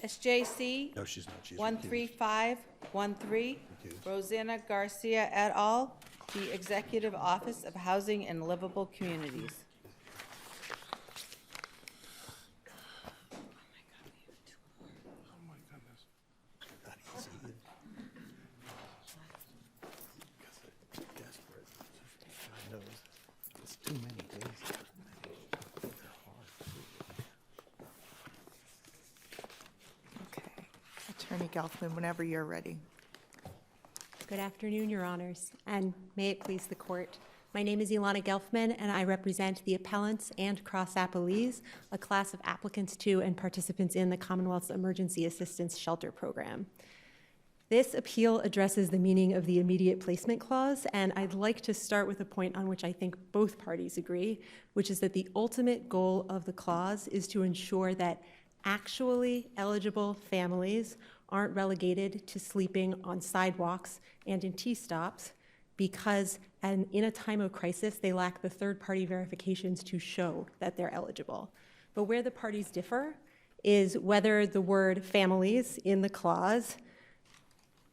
SJC No, she's not. She's 13513, Recused. Rosanna Garcia et al., the Executive Office of Housing and Livable Communities. Not easy. Desperate. I know. It's too many days. Okay. Attorney Gelfman, whenever you're ready. Good afternoon, Your Honors, and may it please the Court. My name is Ilana Gelfman, and I represent the appellants and cross-appellees, a class of applicants to and participants in the Commonwealth's Emergency Assistance Shelter Program. This appeal addresses the meaning of the Immediate Placement Clause, and I'd like to start with a point on which I think both parties agree, which is that the ultimate goal of the clause is to ensure that actually eligible families aren't relegated to sleeping on sidewalks and in T-stops because in a time of crisis, they lack the third-party verifications to show that they're eligible. But where the parties differ is whether the word families in the clause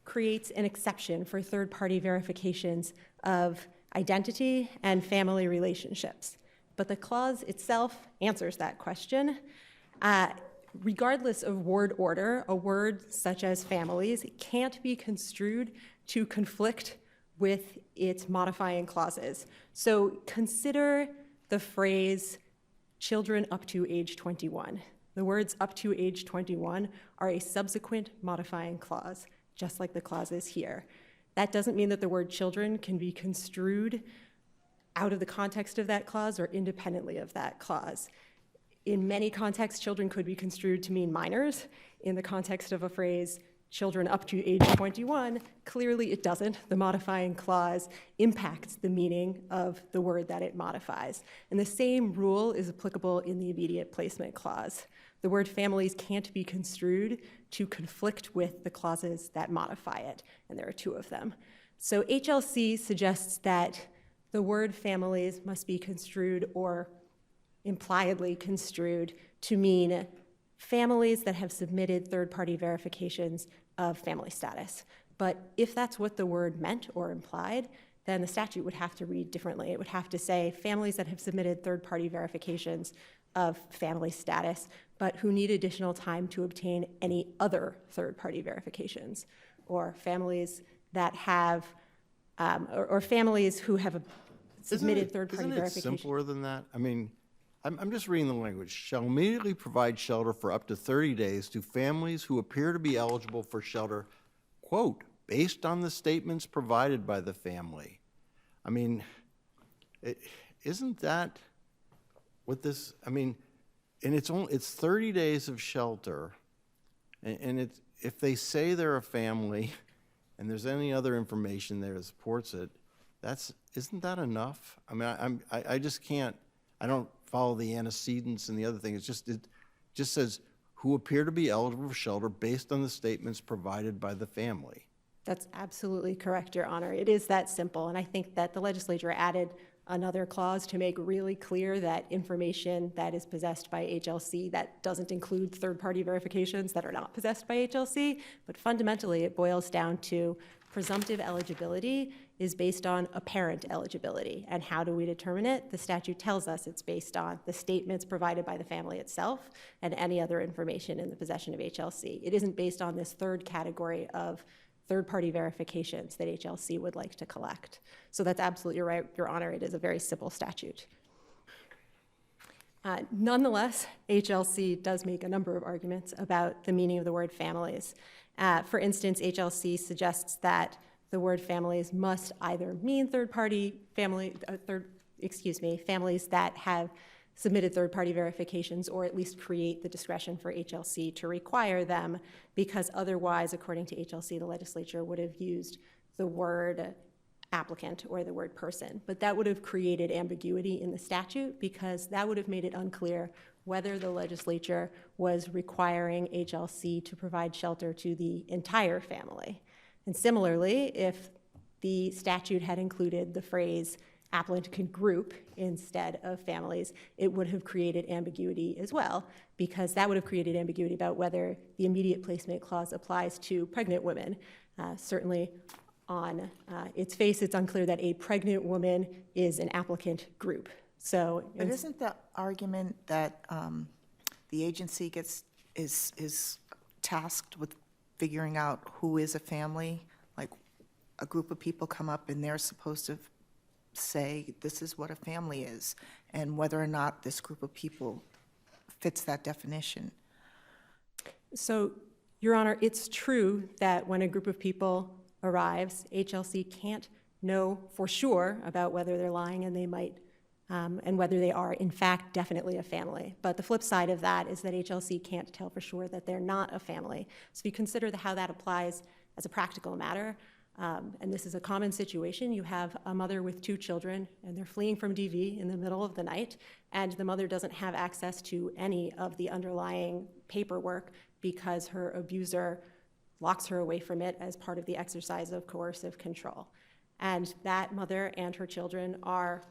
creates an exception for third-party verifications of identity and family relationships. But the clause itself answers that question. Regardless of word order, a word such as families can't be construed to conflict with its modifying clauses. So consider the phrase children up to age 21. The words up to age 21 are a subsequent modifying clause, just like the clauses here. That doesn't mean that the word children can be construed out of the context of that clause or independently of that clause. In many contexts, children could be construed to mean minors. In the context of a phrase, children up to age 21, clearly it doesn't. The modifying clause impacts the meaning of the word that it modifies. And the same rule is applicable in the Immediate Placement Clause. The word families can't be construed to conflict with the clauses that modify it, and there are two of them. So HLC suggests that the word families must be construed or impliedly construed to mean families that have submitted third-party verifications of family status. But if that's what the word meant or implied, then the statute would have to read differently. It would have to say families that have submitted third-party verifications of family status, but who need additional time to obtain any other third-party verifications, or families that have, or families who have submitted third-party verifications. Isn't it simpler than that? I mean, I'm just reading the language. Shall immediately provide shelter for up to 30 days to families who appear to be eligible for shelter, quote, based on the statements provided by the family. I mean, isn't that what this, I mean, and it's 30 days of shelter, and it's, if they say they're a family and there's any other information there that supports it, isn't that enough? I mean, I just can't, I don't follow the antecedents and the other thing. It just says who appear to be eligible for shelter based on the statements provided by the family. That's absolutely correct, Your Honor. It is that simple, and I think that the legislature added another clause to make really clear that information that is possessed by HLC, that doesn't include third-party verifications that are not possessed by HLC, but fundamentally it boils down to presumptive eligibility is based on apparent eligibility. And how do we determine it? The statute tells us it's based on the statements provided by the family itself and any other information in the possession of HLC. It isn't based on this third category of third-party verifications that HLC would like to collect. So that's absolutely right, Your Honor. It is a very simple statute. Nonetheless, HLC does make a number of arguments about the meaning of the word families. For instance, HLC suggests that the word families must either mean third-party family, families that have submitted third-party verifications, or at least create the discretion for HLC to require them, because otherwise, according to HLC, the legislature would have used the word applicant or the word person. But that would have created ambiguity in the statute, because that would have made it unclear whether the legislature was requiring HLC to provide shelter to the entire family. And similarly, if the statute had included the phrase applicant can group instead of families, it would have created ambiguity as well, because that would have created ambiguity about whether the immediate placement clause applies to pregnant women. Certainly, on its face, it's unclear that a pregnant woman is an applicant group. So, But isn't the argument that the agency is tasked with figuring out who is a family? Like, a group of people come up and they're supposed to say, this is what a family is, and whether or not this group of people fits that definition. So, Your Honor, it's true that when a group of people arrives, HLC can't know for sure about whether they're lying and they might, and whether they are, in fact, definitely a family. But the flip side of that is that HLC can't tell for sure that they're not a family. So if you consider how that applies as a practical matter, and this is a common situation, you have a mother with 2 children, and they're fleeing from DV in the middle of the night, and the mother doesn't have access to any of the underlying paperwork because her abuser locks her away from it as part of the exercise of coercive control. And that mother and her children are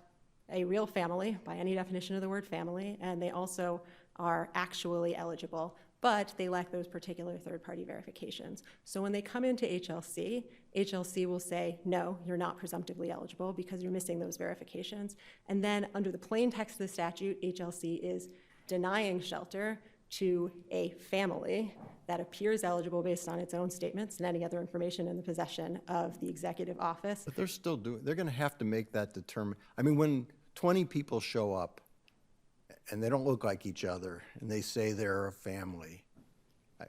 a real family, by any definition of the word family, and they also are actually eligible, but they lack those particular third-party verifications. So when they come into HLC, HLC will say, no, you're not presumptively eligible because you're missing those verifications. And then under the plain text of the statute, HLC is denying shelter to a family that appears eligible based on its own statements and any other information in the possession of the executive office. But they're still doing, they're going to have to make that determine. I mean, when 20 people show up and they don't look like each other and they say they're a family,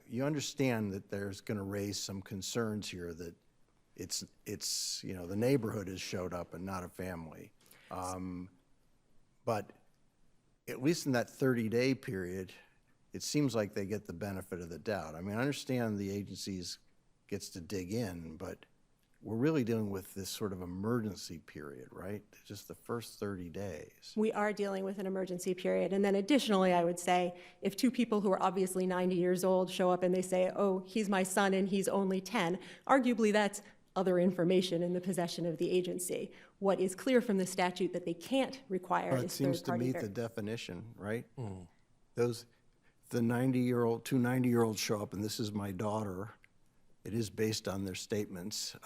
you understand that there's going to raise some concerns here that it's you know, the neighborhood has showed up and not a family. But at least in that 30-day period, it seems like they get the benefit of the doubt. I mean, I understand the agencies gets to dig in, but we're really dealing with this sort of emergency period, right? Just the first 30 days. We are dealing with an emergency period. And then additionally, I would say, if 2 people who are obviously 90 years old show up and they say, oh, he's my son and he's only 10, arguably that's other information in the possession of the agency. What is clear from the statute that they can't require Well, it is seems to third-party meet the definition, right? Those, the 90-year-old, 2 90-year-olds show up and this is my daughter, it is based on their statements.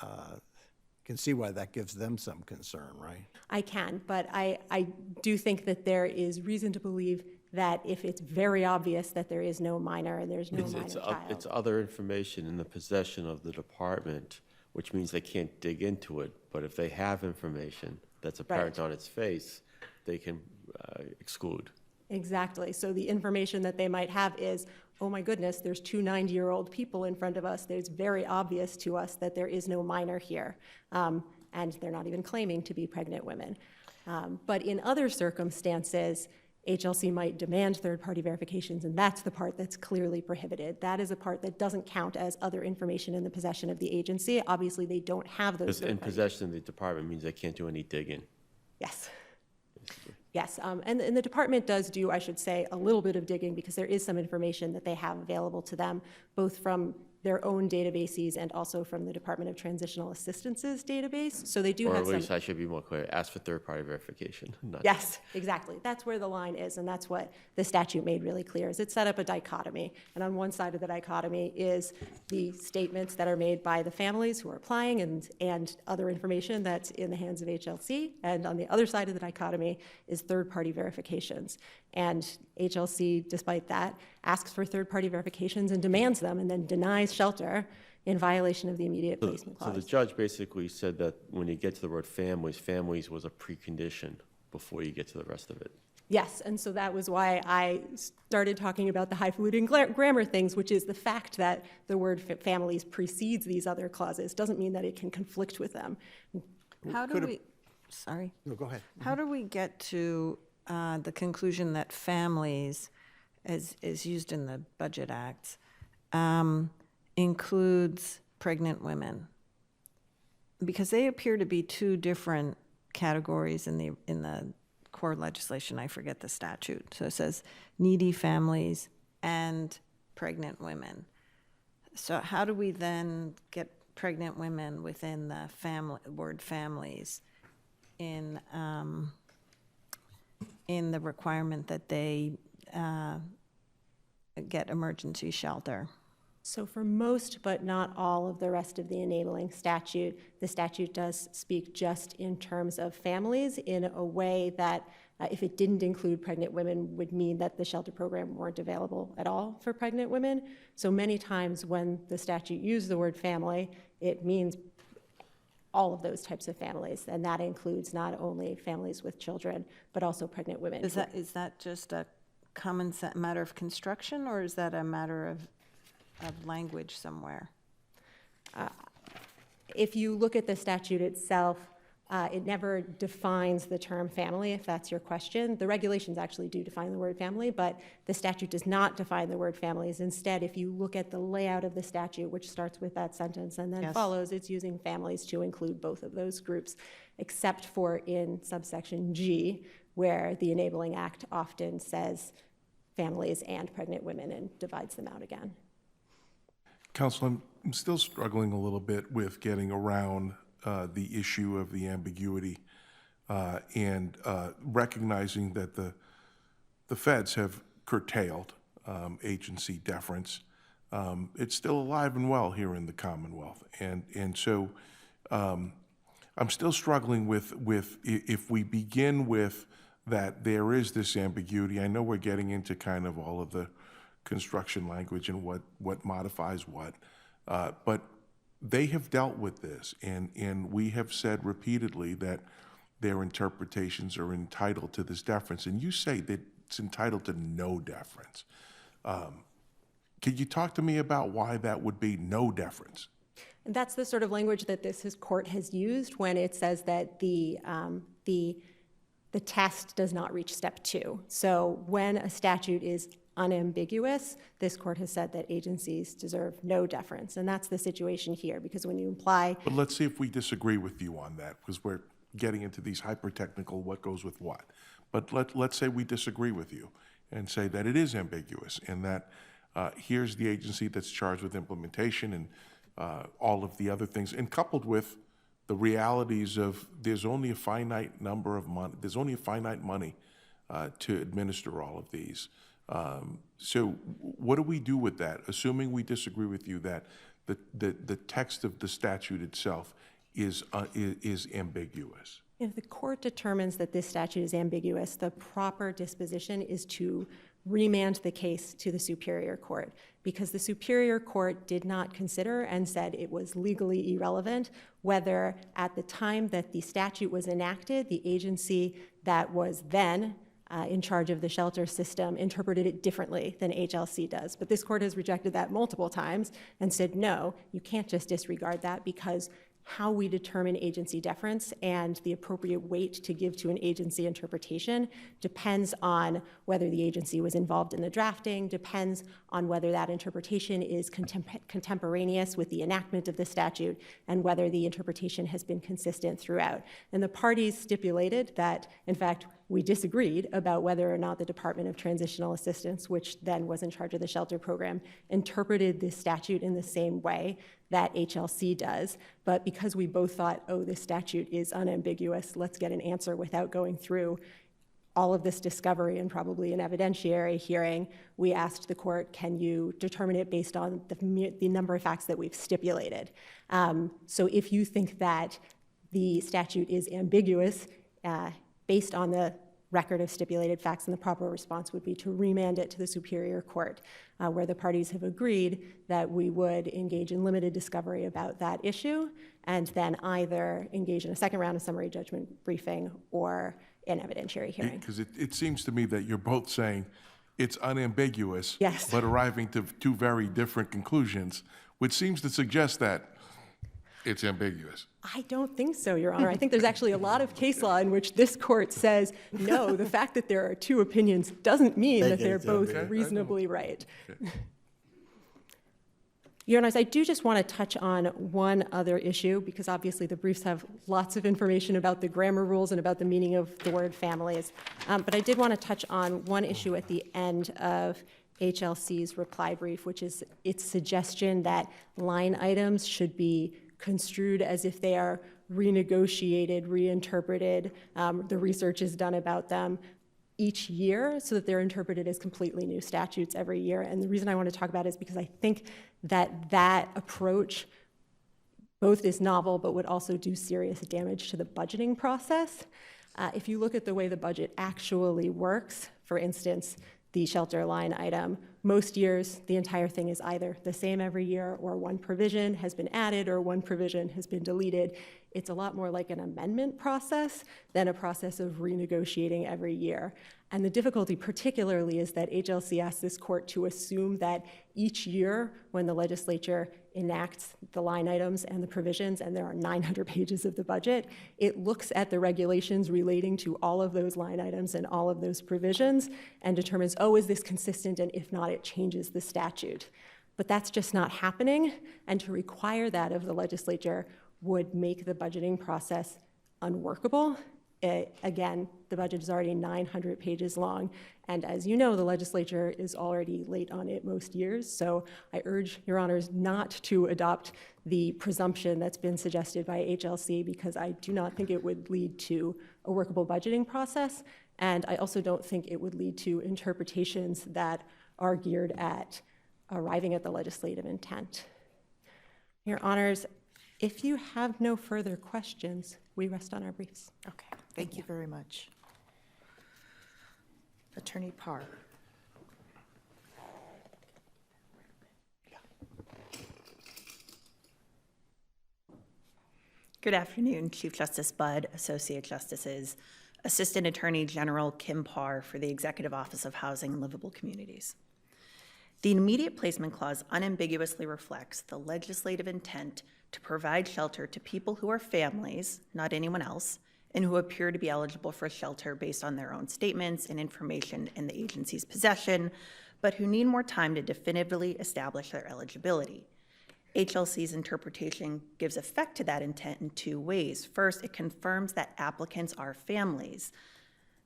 Can see why that gives them some concern, right? I can, but I do think that there is reason to believe that if it's very obvious that there is no minor and there's no minor child. It's other information in the possession of the department, which means they can't dig into it. But if they have information that's apparent on its face, they can exclude. Exactly. So the information that they might have is, oh my goodness, there's 2 90-year-old people in front of us. It's very obvious to us that there is no minor here. And they're not even claiming to be pregnant women. But in other circumstances, HLC might demand third-party verifications, and that's the part that's clearly prohibited. That is a part that doesn't count as other information in the possession of the agency. Obviously, they don't have those. Because in possession of the department means they can't do any digging. Yes. Yes, and the department does do, I should say, a little bit of digging because there is some information that they have available to them, both from their own databases and also from the Department of Transitional Assistance's database. So they do Or have at least some. I should be more clear, ask for third-party verification. Not Yes, exactly. That's where the line is, and that's what the statute made really clear, is it set up a dichotomy. And on one side of the dichotomy is the statements that are made by the families who are applying and other information that's in the hands of HLC. And on the other side of the dichotomy is third-party verifications. And HLC, despite that, asks for third-party verifications and demands them and then denies shelter in violation of the immediate placement So clause. the judge basically said that when you get to the word families was a precondition before you get to the rest of it. Yes, and so that was why I started talking about the highfalutin grammar things, which is the fact that the word families precedes these other clauses doesn't mean that it can conflict with them. How do we, sorry, No, go ahead. how do we get to the conclusion that families, as is used in the Budget Act, includes pregnant women? Because they appear to be 2 different categories in the core legislation. I forget the statute. So it says needy families and pregnant women. So how do we then get pregnant women within the word families in the requirement that they get emergency shelter? So for most, but not all of the rest of the enabling statute, the statute does speak just in terms of families in a way that if it didn't include pregnant women would mean that the shelter program weren't available at all for pregnant women. So many times when the statute used the word family, it means all of those types of families, and that includes not only families with children, but also pregnant women. Is that just a common matter of construction, or is that a matter of language somewhere? If you look at the statute itself, it never defines the term family, if that's your question. The regulations actually do define the word family, but the statute does not define the word families. Instead, if you look at the layout of the statute, which starts with that sentence and then follows, it's using families to include both of those groups, except for in subsection G, where the Enabling Act often says families and pregnant women and divides them out again. Counsel, I'm still struggling a little bit with getting around the issue of the ambiguity and recognizing that the feds have curtailed agency deference. It's still alive and well here in the Commonwealth, and so I'm still struggling with if we begin with that there is this ambiguity. I know we're getting into kind of all of the construction language and what modifies what, but they have dealt with this, and we have said repeatedly that their interpretations are entitled to this deference, and you say that it's entitled to no deference. Could you talk to me about why that would be no deference? And that's the sort of language that this court has used when it says that the test does not reach step 2. So when a statute is unambiguous, this court has said that agencies deserve no deference, and that's the situation here, because when you imply... But let's see if we disagree with you on that, because we're getting into these hyper-technical what goes with what. But let's say we disagree with you and say that it is ambiguous, and that here's the agency that's charged with implementation and all of the other things, and coupled with the realities of there's only a finite number of money, there's only a finite money to administer all of these. So what do we do with that, assuming we disagree with you that the text of the statute itself is ambiguous? If the court determines that this statute is ambiguous, the proper disposition is to remand the case to the Superior Court, because the Superior Court did not consider and said it was legally irrelevant whether at the time that the statute was enacted, the agency that was then in charge of the shelter system interpreted it differently than HLC does. But this court has rejected that multiple times and said, no, you can't just disregard that, because how we determine agency deference and the appropriate weight to give to an agency interpretation depends on whether the agency was involved in the drafting, depends on whether that interpretation is contemporaneous with the enactment of the statute, and whether the interpretation has been consistent throughout. And the parties stipulated that, in fact, we disagreed about whether or not the Department of Transitional Assistance, which then was in charge of the shelter program, interpreted this statute in the same way that HLC does. But because we both thought, oh, this statute is unambiguous, let's get an answer without going through all of this discovery and probably an evidentiary hearing, we asked the court, can you determine it based on the number of facts that we've stipulated? So if you think that the statute is ambiguous, based on the record of stipulated facts, and the proper response would be to remand it to the Superior Court, where the parties have agreed that we would engage in limited discovery about that issue, and then either engage in a second round of summary judgment briefing or an evidentiary hearing. Because it seems to me that you're both saying it's unambiguous, Yes, but arriving to two very different conclusions, which seems to suggest that it's ambiguous. I don't think so, Your Honor. I think there's actually a lot of case law in which this court says, no, the fact that there are two opinions doesn't mean that they're both reasonably right. Your Honors, I do just want to touch on one other issue, because obviously the briefs have lots of information about the grammar rules and about the meaning of the word families. But I did want to touch on one issue at the end of HLC's reply brief, which is its suggestion that line items should be construed as if they are renegotiated, reinterpreted. The research is done about them each year so that they're interpreted as completely new statutes every year. And the reason I want to talk about it is because I think that that approach both is novel but would also do serious damage to the budgeting process. If you look at the way the budget actually works, for instance, the shelter line item, most years the entire thing is either the same every year or one provision has been added or one provision has been deleted. It's a lot more like an amendment process than a process of renegotiating every year. And the difficulty particularly is that HLC asked this court to assume that each year when the legislature enacts the line items and the provisions, and there are 900 pages of the budget, it looks at the regulations relating to all of those line items and all of those provisions and determines, oh, is this consistent? And if not, it changes the statute. But that's just not happening. And to require that of the legislature would make the budgeting process unworkable. Again, the budget is already 900 pages long, and as you know, the legislature is already late on it most years, so I urge your honors not to adopt the presumption that's been suggested by HLC, because I do not think it would lead to a workable budgeting process, and I also don't think it would lead to interpretations that are geared at arriving at the legislative intent. Your honors, if you have no further questions, we rest on our briefs. Okay, thank you very much. Attorney Parr. Good afternoon, Chief Justice Budd, Associate Justices, Assistant Attorney General Kim Parr for the Executive Office of Housing and Livable Communities. The Immediate Placement Clause unambiguously reflects the legislative intent to provide shelter to people who are families, not anyone else, and who appear to be eligible for shelter based on their own statements and information in the agency's possession, but who need more time to definitively establish their eligibility. HLC's interpretation gives effect to that intent in two ways. First, it confirms that applicants are families,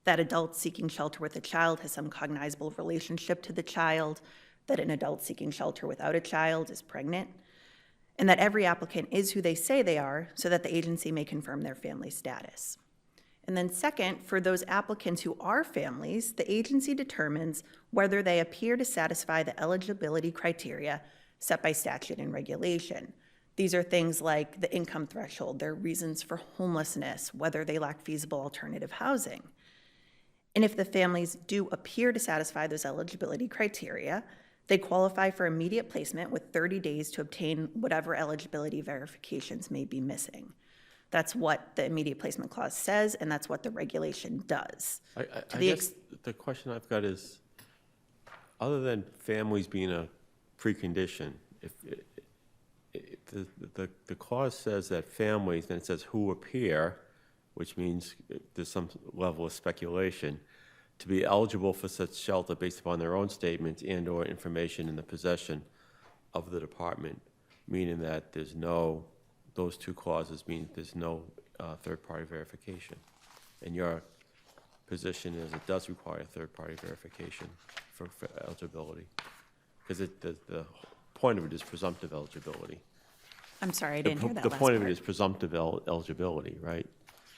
that adults seeking shelter with a child has some cognizable relationship to the child, that an adult seeking shelter without a child is pregnant, and that every applicant is who they say they are so that the agency may confirm their family status. And then second, for those applicants who are families, the agency determines whether they appear to satisfy the eligibility criteria set by statute and regulation. These are things like the income threshold, their reasons for homelessness, whether they lack feasible alternative housing. And if the families do appear to satisfy those eligibility criteria, they qualify for immediate placement with 30 days to obtain whatever eligibility verifications may be missing. That's what the Immediate Placement Clause says, and that's what the regulation does. I guess the question I've got is, other than families being a precondition, if the clause says that families, then it says who appear, which means there's some level of speculation, to be eligible for such shelter based upon their own statements and or information in the possession of the department, meaning that there's no, those two clauses mean there's no third-party verification. And your position is it does require third-party verification for eligibility, because the point of it is presumptive eligibility. I'm sorry, I didn't hear that The last point of it part. is presumptive eligibility, right?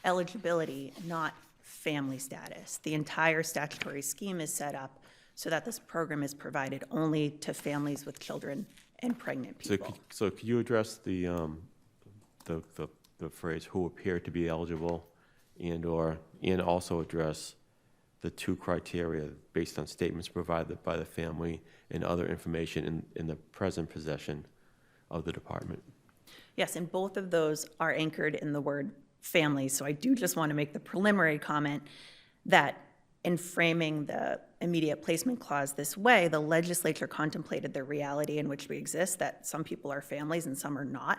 Eligibility, not family status. The entire statutory scheme is set up so that this program is provided only to families with children and pregnant people. So could you address the phrase "who appear to be eligible," and also address the two criteria based on statements provided by the family and other information in the present possession of the department? Yes, and both of those are anchored in the word family. So I do just want to make the preliminary comment that in framing the Immediate Placement Clause this way, the legislature contemplated the reality in which we exist, that some people are families and some are not.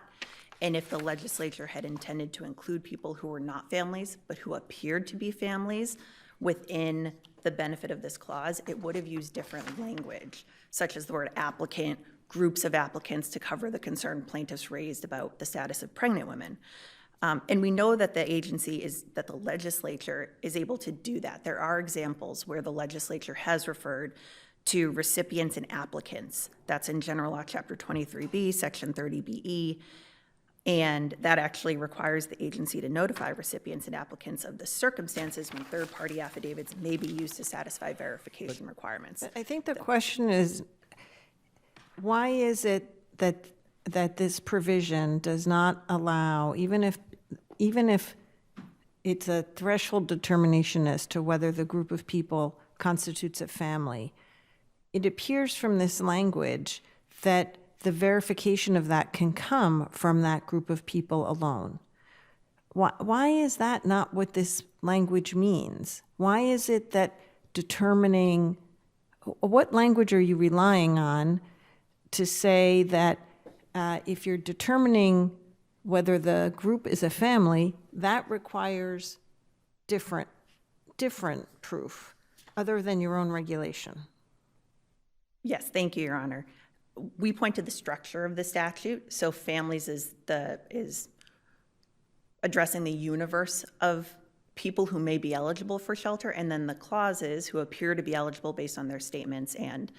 And if the legislature had intended to include people who were not families, but who appeared to be families within the benefit of this clause, it would have used different language, such as the word applicant, groups of applicants to cover the concern plaintiffs raised about the status of pregnant women. And we know that the the legislature is able to do that. There are examples where the legislature has referred to recipients and applicants. That's in General Law, Chapter 23B, Section 30BE. And that actually requires the agency to notify recipients and applicants of the circumstances when third-party affidavits may be used to satisfy verification requirements. I think the question is, why is it that this provision does not allow, even if it's a threshold determination as to whether the group of people constitutes a family, it appears from this language that the verification of that can come from that group of people alone. Why is that not what this language means? Why is it that determining, what language are you relying on to say that if you're determining whether the group is a family, that requires different proof other than your own regulation? Yes, thank you, Your Honor. We point to the structure of the statute. So families is addressing the universe of people who may be eligible for shelter, and then the clauses who appear to be eligible based on their statements and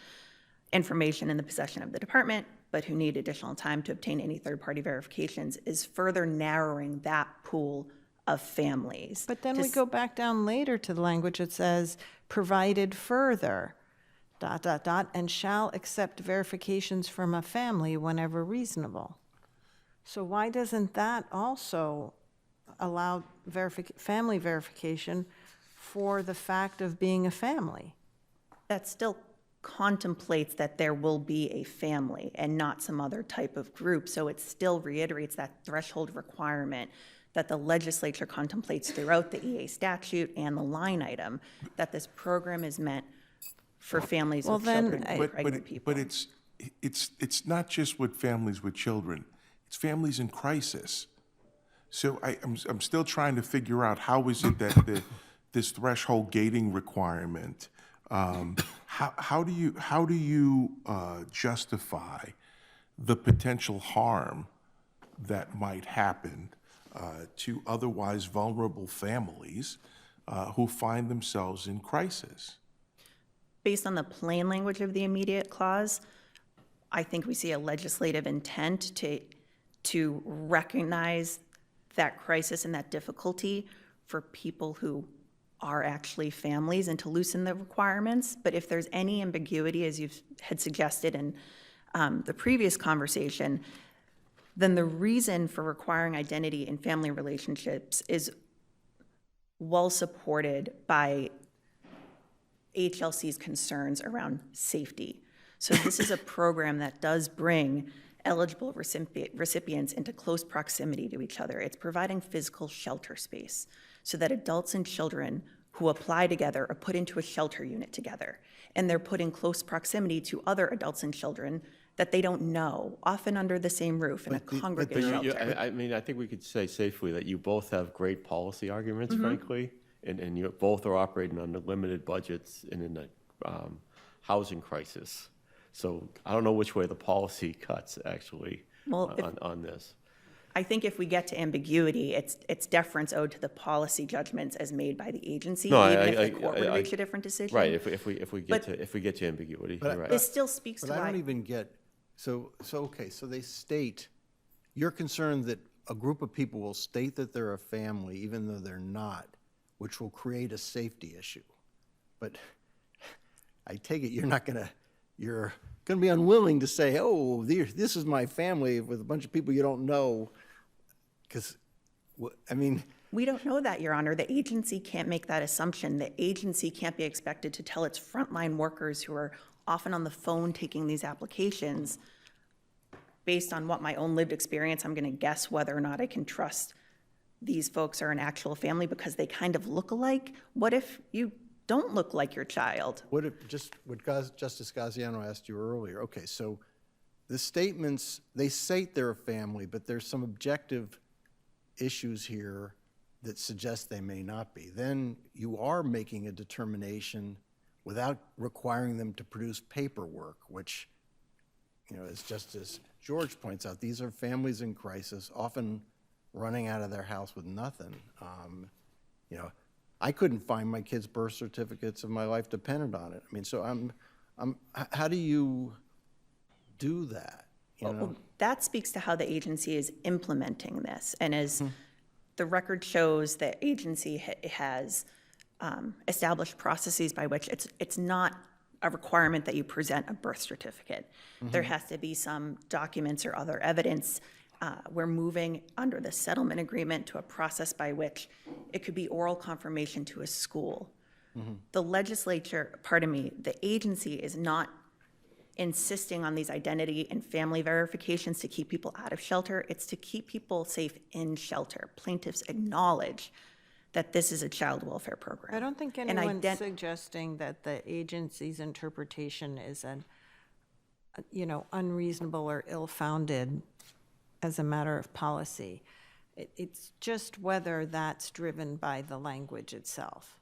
information in the possession of the department, but who need additional time to obtain any third-party verifications, is further narrowing that pool of families. But then we go back down later to the language that says, provided further, ... and shall accept verifications from a family whenever reasonable. So why doesn't that also allow family verification for the fact of being a family? That still contemplates that there will be a family and not some other type of group. So it still reiterates that threshold requirement that the legislature contemplates throughout the EA statute and the line item, that this program is meant for families with children and pregnant people. But it's not just with families with children. It's families in crisis. So I'm still trying to figure out how is it that this threshold gating requirement, how do you justify the potential harm that might happen to otherwise vulnerable families who find themselves in crisis? Based on the plain language of the immediate clause, I think we see a legislative intent to recognize that crisis and that difficulty for people who are actually families and to loosen the requirements. But if there's any ambiguity, as you had suggested in the previous conversation, then the reason for requiring identity in family relationships is well supported by HLC's concerns around safety. So this is a program that does bring eligible recipients into close proximity to each other. It's providing physical shelter space so that adults and children who apply together are put into a shelter unit together. And they're put in close proximity to other adults and children that they don't know, often under the same roof in a congregate shelter. I mean, I think we could say safely that you both have great policy arguments, frankly, and you both are operating under limited budgets and in a housing crisis. So I don't know which way the policy cuts, actually, on this. I think if we get to ambiguity, it's deference owed to the policy judgments as made by the agency, even if the court would reach a different decision. Right, if we get to ambiguity, you're right. This still speaks to But I why. don't even get, so they state, you're concerned that a group of people will state that they're a family even though they're not, which will create a safety issue. But I take it you're going to be unwilling to say, oh, this is my family with a bunch of people you don't know, because, I mean. We don't know that, Your Honor. The agency can't make that assumption. The agency can't be expected to tell its frontline workers who are often on the phone taking these applications, based on what my own lived experience, I'm going to guess whether or not I can trust these folks are an actual family because they kind of look alike. What if you don't look like your child? What Justice Gaziano asked you earlier, okay, so the statements, they state they're a family, but there's some objective issues here that suggest they may not be. Then you are making a determination without requiring them to produce paperwork, which, as Justice George points out, these are families in crisis, often running out of their house with nothing. I couldn't find my kids' birth certificates if my life depended on it. I mean, so how do you do that? you know? Well, that speaks to how the agency is implementing this. And as the record shows, the agency has established processes by which it's not a requirement that you present a birth certificate. There has to be some documents or other evidence. We're moving under the settlement agreement to a process by which it could be oral confirmation to a school. The the agency is not insisting on these identity and family verifications to keep people out of shelter. It's to keep people safe in shelter. Plaintiffs acknowledge that this is a child welfare program. I don't think And anyone's suggesting that the agency's interpretation is unreasonable or ill-founded as a matter of policy. It's just whether that's driven by the language itself.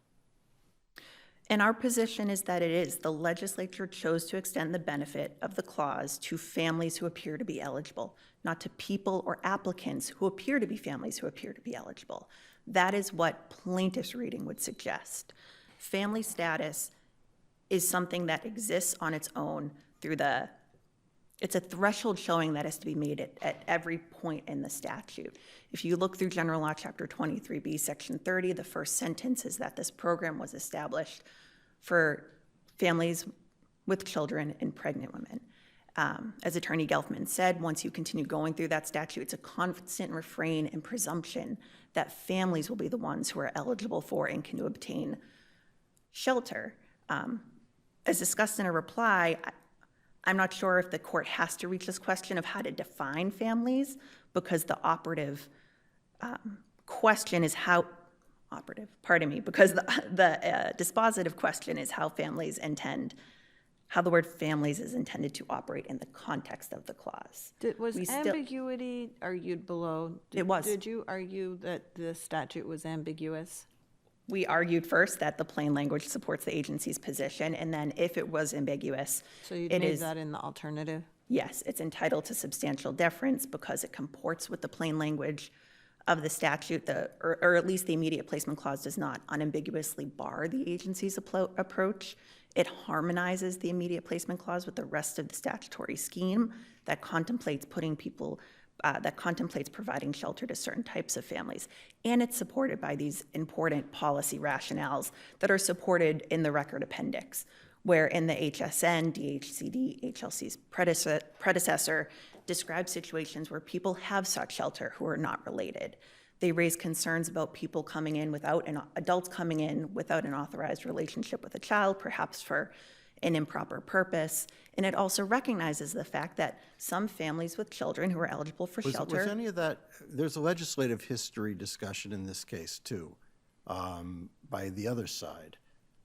And our position is that it is. The legislature chose to extend the benefit of the clause to families who appear to be eligible, not to people or applicants who appear to be families who appear to be eligible. That is what plaintiff's reading would suggest. Family status is something that exists on its own through it's a threshold showing that has to be made at every point in the statute. If you look through General Law, Chapter 23B, Section 30, the first sentence is that this program was established for families with children and pregnant women. As Attorney Gelfman said, once you continue going through that statute, it's a constant refrain and presumption that families will be the ones who are eligible for and can obtain shelter. As discussed in a reply, I'm not sure if the court has to reach this question of how to define families, because the question is because the dispositive question is how the word families is intended to operate in the context of the clause. Was ambiguity argued below? It was. Did you argue that the statute was ambiguous? We argued first that the plain language supports the agency's position, and then if it was ambiguous, So you made that in the alternative? Yes, it's entitled to substantial deference because it comports with the plain language of the statute, or at least the immediate placement clause does not unambiguously bar the agency's approach. It harmonizes the immediate placement clause with the rest of the statutory scheme that contemplates providing shelter to certain types of families. And it's supported by these important policy rationales that are supported in the record appendix, where in the HSN, DHCD, HLC's predecessor described situations where people have sought shelter who are not related. They raise concerns about people coming in adults coming in without an authorized relationship with a child, perhaps for an improper purpose. And it also recognizes the fact that some families with children who are eligible for shelter. Was any of that, there's a legislative history discussion in this case too, by the other side,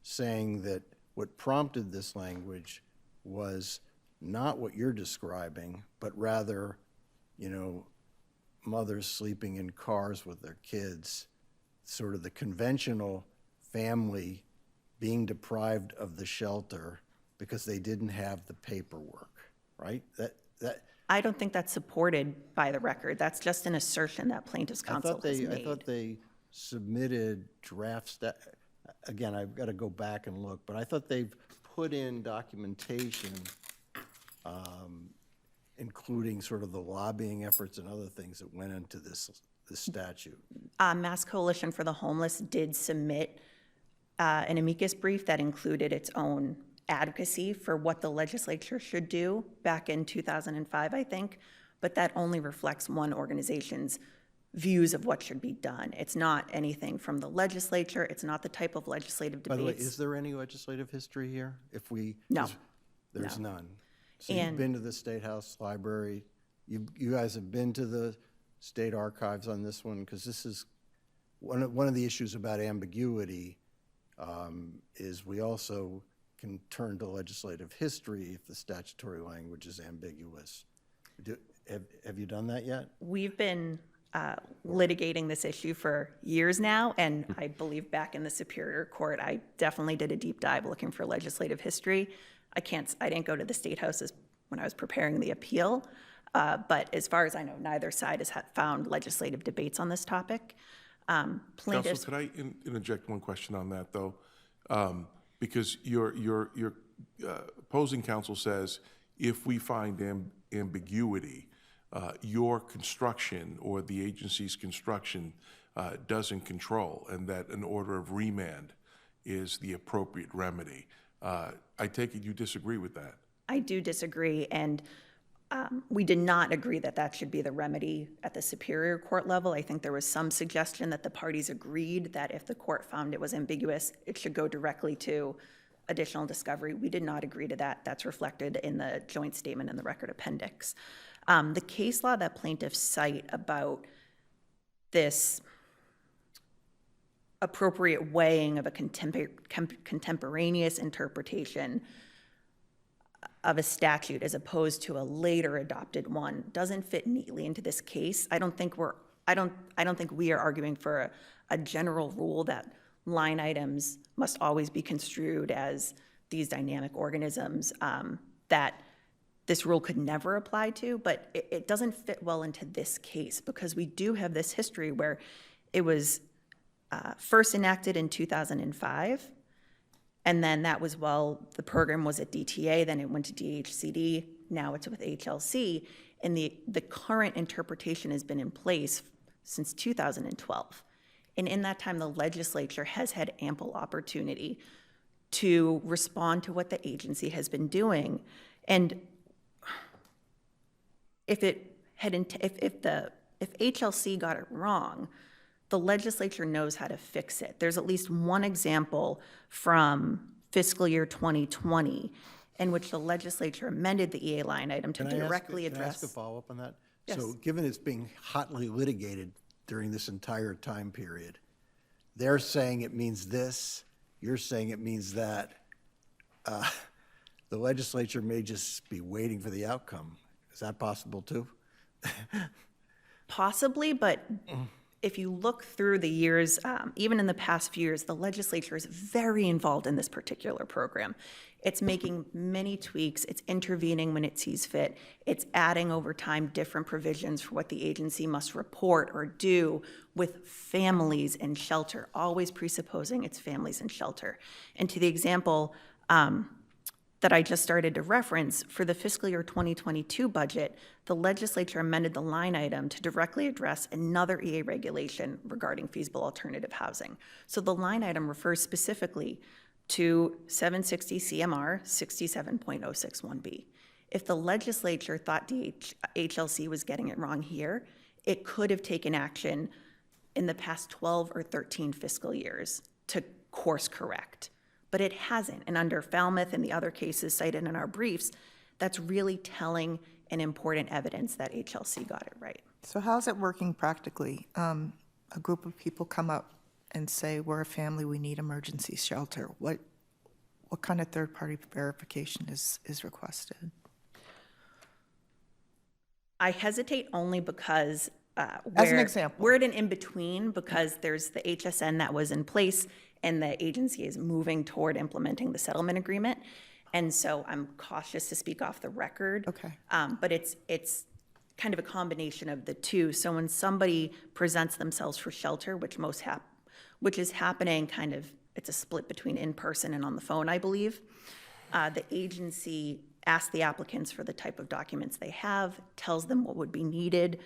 saying that what prompted this language was not what you're describing, but rather, mothers sleeping in cars with their kids, sort of the conventional family being deprived of the shelter because they didn't have the paperwork, right? I don't think that's supported by the record. That's just an assertion that plaintiff's counsel has made. I thought they submitted drafts that, again, I've got to go back and look, but I thought they've put in documentation including sort of the lobbying efforts and other things that went into this statute. Mass Coalition for the Homeless did submit an amicus brief that included its own advocacy for what the legislature should do back in 2005, I think, but that only reflects one organization's views of what should be done. It's not anything from the legislature. It's not the type of legislative debates. By the way, is there any legislative history here? No. There's No. none. So you've been to the State House Library. You guys have been to the state archives on this one, because this is one of the issues about ambiguity is we also can turn to legislative history if the statutory language is ambiguous. Have you done that yet? We've been litigating this issue for years now, and I believe back in the Superior Court, I definitely did a deep dive looking for legislative history. I didn't go to the State House when I was preparing the appeal, but as far as I know, neither side has found legislative debates on this topic. Plaintiffs. Counsel, could I interject one question on that, though? Because your opposing counsel says if we find ambiguity, your construction or the agency's construction doesn't control, and that an order of remand is the appropriate remedy. I take it you disagree with that? I do disagree, and we did not agree that that should be the remedy at the Superior Court level. I think there was some suggestion that the parties agreed that if the court found it was ambiguous, it should go directly to additional discovery. We did not agree to that. That's reflected in the joint statement in the record appendix. The case law that plaintiffs cite about this appropriate weighing of a contemporaneous interpretation of a statute as opposed to a later adopted one doesn't fit neatly into this case. I don't think we are arguing for a general rule that line items must always be construed as these dynamic organisms that this rule could never apply to, but it doesn't fit well into this case because we do have this history where it was first enacted in 2005, and then that was while the program was at DTA, then it went to DHCD, now it's with HLC, and the current interpretation has been in place since 2012. And in that time, the legislature has had ample opportunity to respond to what the agency has been doing. And if HLC got it wrong, the legislature knows how to fix it. There's at least one example from fiscal year 2020 in which the legislature amended the EA line item to directly Can I ask a address. follow-up on that? Yes. So given it's being hotly litigated during this entire time period, they're saying it means this, you're saying it means that. The legislature may just be waiting for the outcome. Is that possible too? Possibly, but if you look through the years, even in the past few years, the legislature is very involved in this particular program. It's making many tweaks, it's intervening when it sees fit, it's adding over time different provisions for what the agency must report or do with families in shelter, always presupposing it's families in shelter. And to the example that I just started to reference, for the fiscal year 2022 budget, the legislature amended the line item to directly address another EA regulation regarding feasible alternative housing. So the line item refers specifically to 760 CMR 67.061B. If the legislature thought HLC was getting it wrong here, it could have taken action in the past 12 or 13 fiscal years to course correct. But it hasn't. And under Falmouth and the other cases cited in our briefs, that's really telling and important evidence that HLC got it right. So how's it working practically? A group of people come up and say, we're a family, we need emergency shelter. What kind of third-party verification is requested? I hesitate only because As an example. we're at an in-between because there's the HSN that was in place and the agency is moving toward implementing the settlement agreement. And so I'm cautious to speak off the record. Okay. But it's kind of a combination of the two. So when somebody presents themselves for shelter, which is happening kind of, it's a split between in-person and on the phone, I believe, the agency asks the applicants for the type of documents they have, tells them what would be needed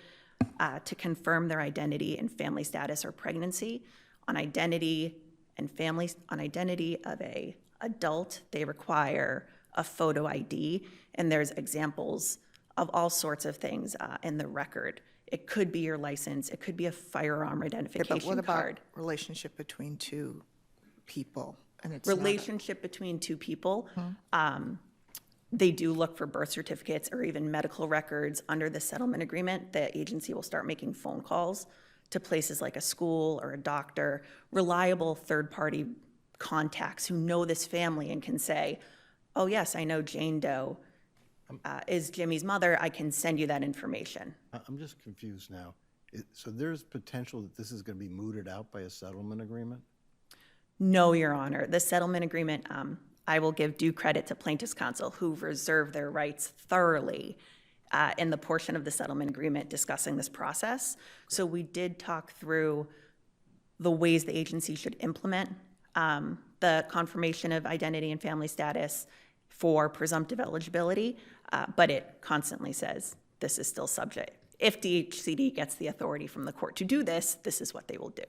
to confirm their identity and family status or pregnancy. On identity of a adult, they require a photo ID, and there's examples of all sorts of things in the record. It could be your license, it could be a firearm identification But what card. about relationship between two people? And it's not Relationship between two people, they do look for birth certificates or even medical records under the settlement agreement. The agency will start making phone calls to places like a school or a doctor, reliable third-party contacts who know this family and can say, oh yes, I know Jane Doe is Jimmy's mother, I can send you that information. I'm just confused now. So there's potential that this is going to be mooted out by a settlement agreement? No, Your Honor. The settlement agreement, I will give due credit to plaintiff's counsel who reserved their rights thoroughly in the portion of the settlement agreement discussing this process. So we did talk through the ways the agency should implement the confirmation of identity and family status for presumptive eligibility, but it constantly says this is still subject. If DHCD gets the authority from the court to do this, this is what they will do.